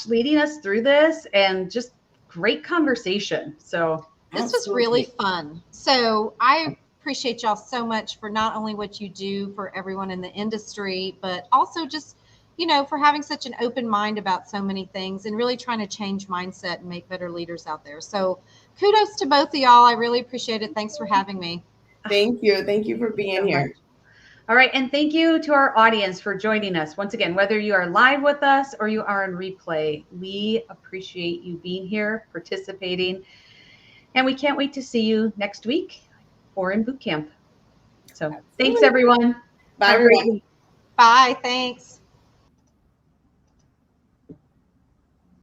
leading us through this, and just great conversation. So this was really fun. So I appreciate y'all so much for not only what you do for everyone in the industry, but also just, for having such an open mind about so many things and really trying to change mindset and make better leaders out there. So kudos to both of y'all. I really appreciate it. Thanks for having me. Thank you. Thank you for being here. All right. And thank you to our audience for joining us. Once again, whether you are live with us or you are in replay, we appreciate you being here, participating, and we can't wait to see you next week or in boot camp. So thanks, everyone. Bye, everyone. Bye. Thanks.